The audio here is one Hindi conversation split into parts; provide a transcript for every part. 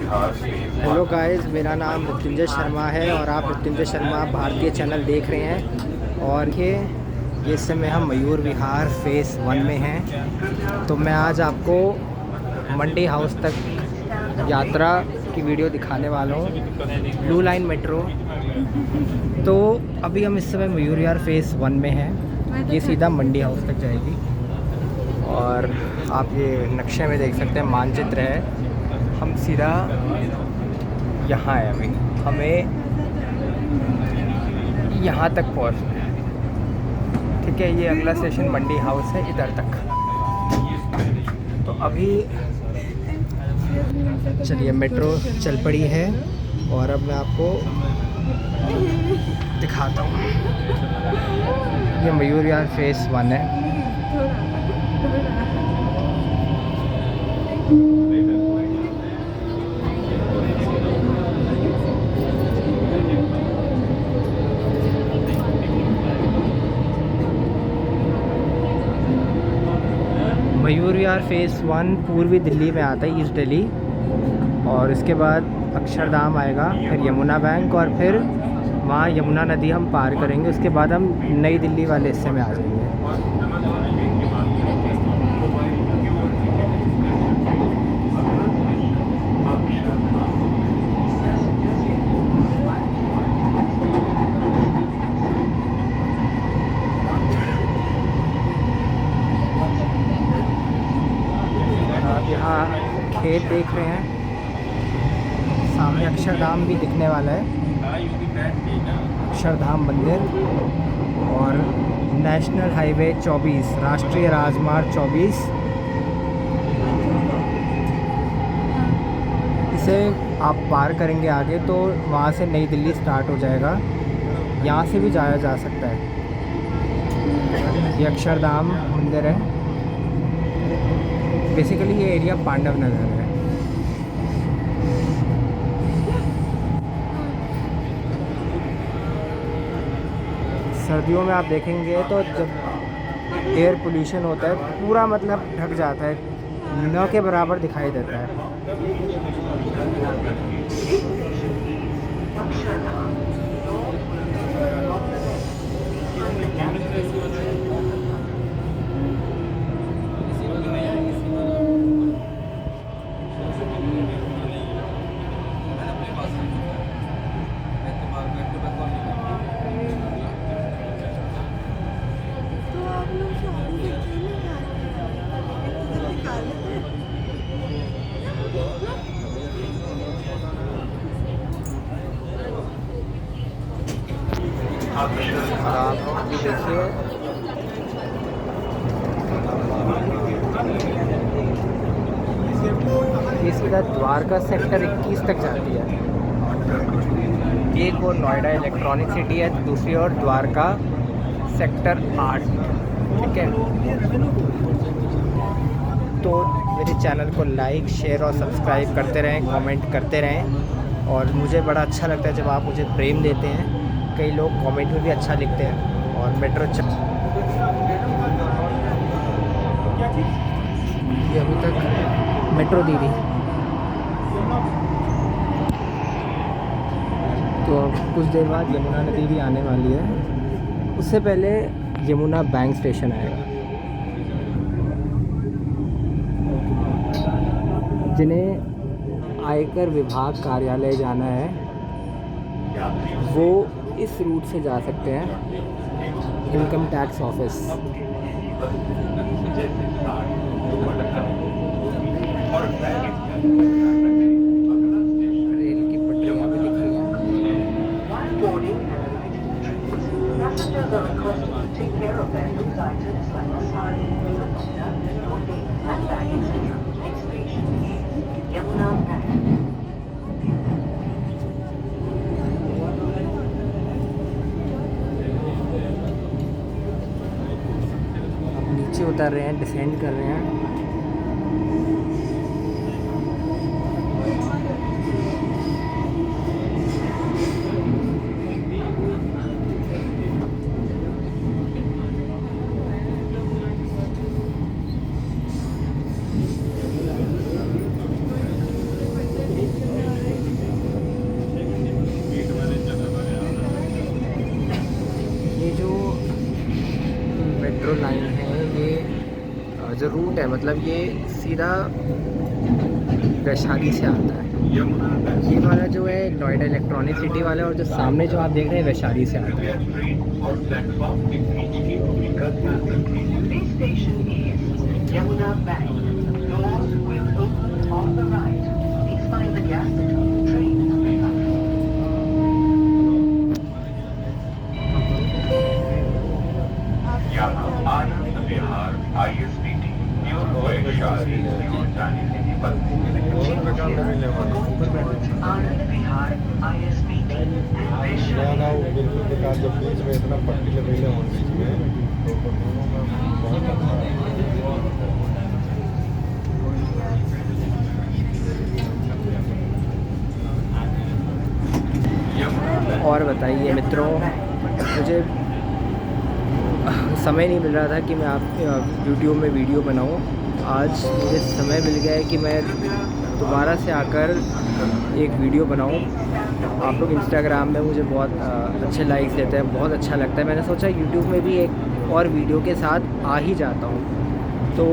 हेलो गाइस, मेरा नाम मृत्युंजय शर्मा है और आप मृत्युंजय शर्मा भारतीय चैनल देख रहे हैं। और ये समय हम मयूर विहार फेज़ 1 में हैं। तो मैं आज आपको मंडी हाउस तक यात्रा की वीडियो दिखाने वाला हूँ, ब्लू लाइन मेट्रो। तो अभी हम इस समय मयूर विहार फेज़ 1 में हैं। ये सीधा मंडी हाउस तक जाएगी और आप ये नक्शे में देख सकते हैं, मानचित्र है। हम सीधा यहाँ है, अभी हमें यहाँ तक पहुँचना है। ठीक है, ये अगला स्टेशन मंडी हाउस है, इधर तक। तो अभी चलिए, मेट्रो चल पड़ी है और अब मैं आपको दिखाता हूँ। ये मयूर विहार फेज़ 1 है। मयूर विहार फेज़ 1 पूर्वी दिल्ली में आता है, ईस्ट दिल्ली। और इसके बाद अक्षरधाम आएगा, फिर यमुना बैंक, और फिर वहाँ यमुना नदी हम पार करेंगे। उसके बाद हम नई दिल्ली वाले हिस्से में आ जाएंगे। आप यहाँ खेत देख रहे हैं, सामने अक्षरधाम भी दिखने वाला है, अक्षरधाम मंदिर। और नेशनल हाईवे 24, राष्ट्रीय राजमार्ग 24, इसे आप पार करेंगे आगे तो वहाँ से नई दिल्ली स्टार्ट हो जाएगा। यहाँ से भी जाया जा सकता है। ये अक्षरधाम मंदिर है। बेसिकली ये एरिया पांडव नगर है। सर्दियों में आप देखेंगे तो जब एयर पोल्यूशन होता है, पूरा मतलब ढक जाता है, न के बराबर दिखाई देता है। आप देखिए, ये सीधा द्वारका सेक्टर 21 तक जाती है। एक और नोएडा इलेक्ट्रॉनिक सिटी है, दूसरी ओर द्वारका सेक्टर 8। ठीक है, तो मेरे चैनल को लाइक, शेयर और सब्सक्राइब करते रहें, कमेंट करते रहें। और मुझे बड़ा अच्छा लगता है जब आप मुझे प्रेम देते हैं। कई लोग कमेंट में भी अच्छा लिखते हैं। और मेट्रो ये अभी तक मेट्रो दीदी, तो कुछ देर बाद यमुना नदी भी आने वाली है। उससे पहले यमुना बैंक स्टेशन आएगा। जिन्हें आयकर विभाग कार्यालय जाना है वो इस रूट से जा सकते हैं, इनकम टैक्स ऑफिस। रेल की पटरियाँ भी दिख रही हैं। नीचे उतर रहे हैं, डिसेंड कर रहे हैं। जो रूट है, मतलब ये सीधा वैशाली से आता है। ये वाला जो है नोएडा इलेक्ट्रॉनिक सिटी वाला, और जो सामने जो आप देख रहे हैं वैशाली से आता है। आनंद विहार ISBT आनंद विहार ISBT बिल्कुल बेकार, जब बीच में इतना पट्टी लगे हो बीच में, तो दोनों में बहुत अच्छा है। और बताइए मित्रों, मुझे समय नहीं मिल रहा था कि मैं आप यूट्यूब में वीडियो बनाऊं। आज मुझे समय मिल गया है कि मैं दोबारा से आकर एक वीडियो बनाऊं। आप लोग इंस्टाग्राम में मुझे बहुत अच्छे लाइक्स देते हैं, बहुत अच्छा लगता है। मैंने सोचा यूट्यूब में भी एक और वीडियो के साथ आ ही जाता हूं। तो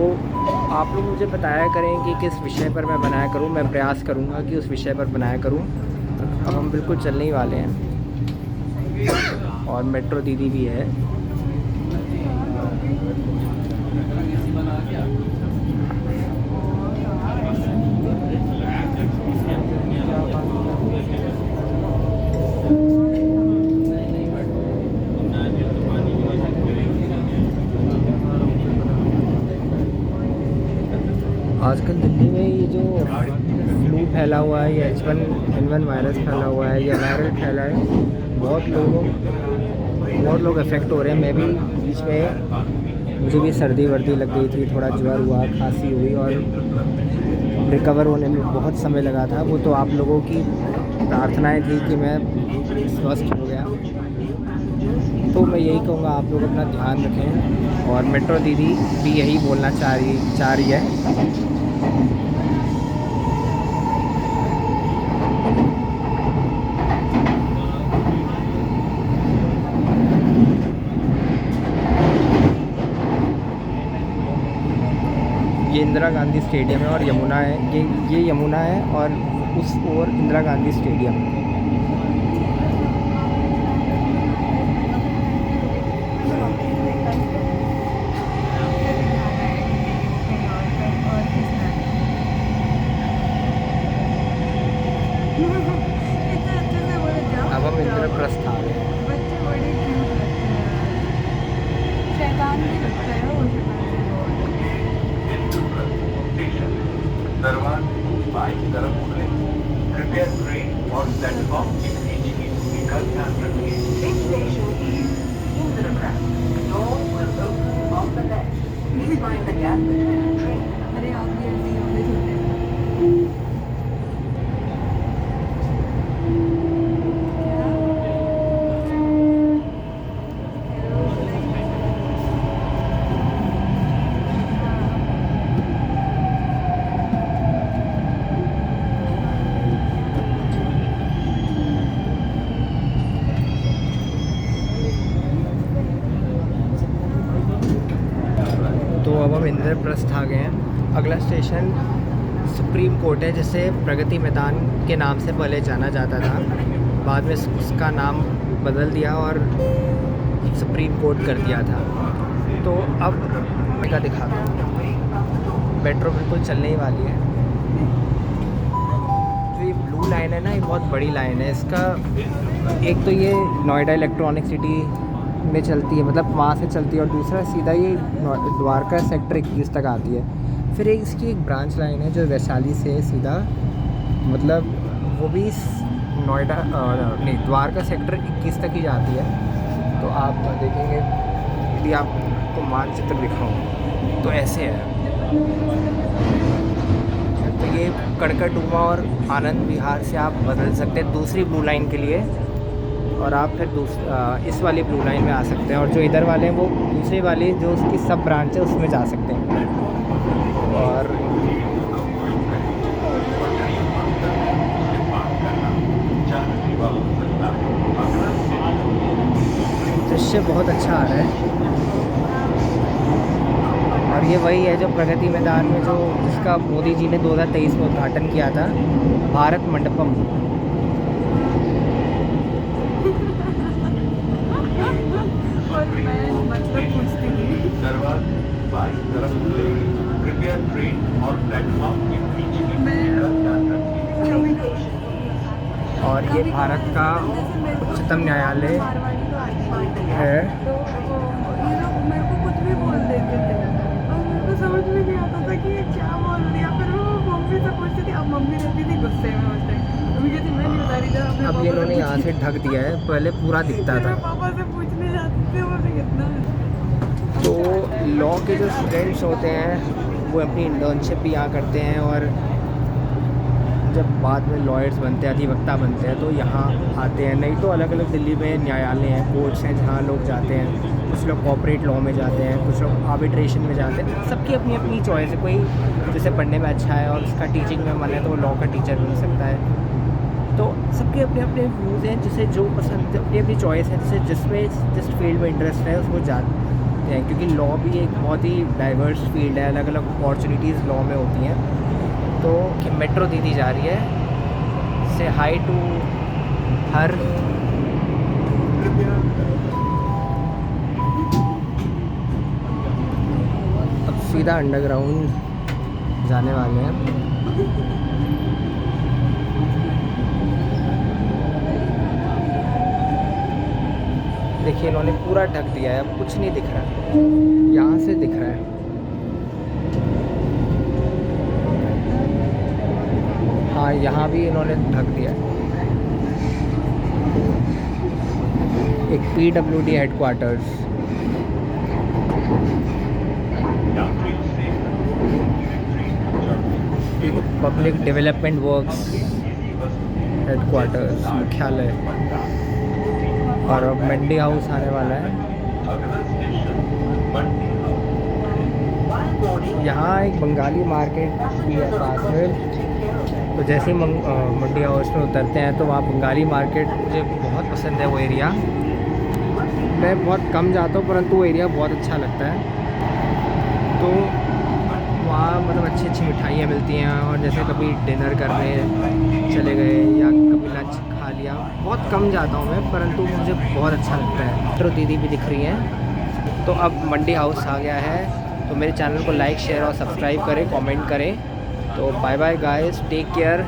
आप लोग मुझे बताया करें कि किस विषय पर मैं बनाया करूं। मैं प्रयास करूंगा कि उस विषय पर बनाया करूं। अब हम बिल्कुल चलने ही वाले हैं, और मेट्रो दीदी भी है। आजकल दिल्ली में ये जो फ्लू फैला हुआ है, ये H1N1 वायरस फैला हुआ है, या वायरल फैला है, बहुत लोग अफेक्ट हो रहे हैं। मैं भी बीच में, मुझे भी सर्दी वर्दी लग गई थी, थोड़ा ज्वर हुआ, खांसी हुई, और रिकवर होने में बहुत समय लगा था। वो तो आप लोगों की प्रार्थनाएं थी कि मैं स्वस्थ हो गया। तो मैं यही कहूँगा, आप लोग अपना ध्यान रखें। और मेट्रो दीदी भी यही बोलना चाह रही है। ये इंदिरा गांधी स्टेडियम है और यमुना है। ये यमुना है, और उस ओर इंदिरा गांधी स्टेडियम है। अब हम इंद्रप्रस्थ आ गए। बच्चे बड़े क्यूट लगते हैं, शैतान भी लगता है वो दरवाजे बाईं तरफ खुले। कृपया ट्रेन और प्लेटफॉर्म के बीच की दूरी का ध्यान रखें। This station is Indraprasth. Doors will open on the left. Please mind the gap between the train. अरे आप भी ऐसे ही होंगे छोटे। तो अब हम इंद्रप्रस्थ आ गए हैं। अगला स्टेशन सुप्रीम कोर्ट है, जिसे प्रगति मैदान के नाम से पहले जाना जाता था। बाद में उसका नाम बदल दिया और सुप्रीम कोर्ट कर दिया था। तो अब मैं दिखाता हूँ, मेट्रो बिल्कुल चलने ही वाली है। जो ये ब्लू लाइन है ना, ये बहुत बड़ी लाइन है। इसका एक तो ये नोएडा इलेक्ट्रॉनिक सिटी में चलती है, मतलब वहाँ से चलती है, और दूसरा सीधा ये द्वारका सेक्टर 21 तक आती है। फिर एक इसकी एक ब्रांच लाइन है जो वैशाली से सीधा, मतलब वो भी नोएडा नहीं, द्वारका सेक्टर 21 तक ही जाती है। तो आप देखेंगे, यदि आपको मानचित्र दिखाऊँ तो ऐसे है। तो ये कड़कड़डूमा और आनंद विहार से आप बदल सकते हैं दूसरी ब्लू लाइन के लिए, और आप फिर इस वाली ब्लू लाइन में आ सकते हैं। और जो इधर वाले हैं वो दूसरे वाले जो उसकी सब ब्रांच है उसमें जा सकते हैं। और दृश्य बहुत अच्छा आ रहा है। और ये वही है जो प्रगति मैदान में जो जिसका मोदी जी ने 2023 में उद्घाटन किया था, भारत मंडपम। और मैं मतलब पूछती थी दरवाजे बाईं तरफ खुले। कृपया ट्रेन और प्लेटफॉर्म के बीच में मैं- का ध्यान रखें। और ये भारत का उच्चतम न्यायालय है। तो ये लोग मेरे को कुछ भी बोल देते थे और मेरे को समझ में नहीं आता था कि ये क्या बोल दिया। फिर वो मम्मी से पूछती थी, अब मम्मी रहती थी गुस्से में उस टाइम, मम्मी कहती मैं नहीं बता रही थी अपने अब पापा ये से इन्होंने यहाँ से पूछिए। ढक दिया है, पहले पूरा दिखता फिर था। मैं पापा से पूछने जाती थी, वो भी कितना तो लॉ के जो स्टूडेंट्स होते हैं वो अपनी इंटर्नशिप भी यहाँ करते हैं, और जब बाद में लॉयर्स बनते हैं, अधिवक्ता बनते हैं, तो यहाँ आते हैं। नहीं तो अलग अलग दिल्ली में न्यायालय हैं, कोर्ट्स हैं जहाँ लोग जाते हैं। कुछ लोग कॉर्पोरेट लॉ में जाते हैं, कुछ लोग आर्बिट्रेशन में जाते हैं। सबकी अपनी अपनी चॉइस है। कोई जैसे पढ़ने में अच्छा है और उसका टीचिंग में मन है तो वो लॉ का टीचर बन सकता है। तो सबके अपने अपने व्यूज़ हैं, जिसे जो पसंद, अपनी अपनी चॉइस है, जिसे जिसमें जिस फील्ड में इंटरेस्ट है उसको जाते हैं। क्योंकि लॉ भी एक बहुत ही डाइवर्स फील्ड है, अलग अलग अपॉर्चुनिटीज़ लॉ में होती हैं। तो कि मेट्रो दीदी जा रही है, से हाई टू हर। अब सीधा अंडरग्राउंड जाने वाले हैं। देखिए इन्होंने पूरा ढक दिया है, अब कुछ नहीं दिख रहा है, यहाँ से दिख रहा है। हाँ यहाँ भी इन्होंने ढक दिया है। एक PWD headquarters, public development works headquarters, मुख्यालय। और अब मंडी हाउस आने वाला है। यहाँ एक बंगाली मार्केट भी है पास में। तो जैसे ही मंडी हाउस में उतरते हैं तो वहाँ बंगाली मार्केट, मुझे बहुत पसंद है वो एरिया। मैं बहुत कम जाता हूँ परंतु वो एरिया बहुत अच्छा लगता है। तो वहाँ मतलब अच्छी अच्छी मिठाइयाँ मिलती हैं, और जैसे कभी डिनर करने चले गए या कभी लंच खा लिया। बहुत कम जाता हूँ मैं, परंतु मुझे बहुत अच्छा लगता है। मेट्रो दीदी भी दिख रही हैं। तो अब मंडी हाउस आ गया है। तो मेरे चैनल को लाइक, शेयर और सब्सक्राइब करें, कमेंट करें। तो bye bye guys, take care.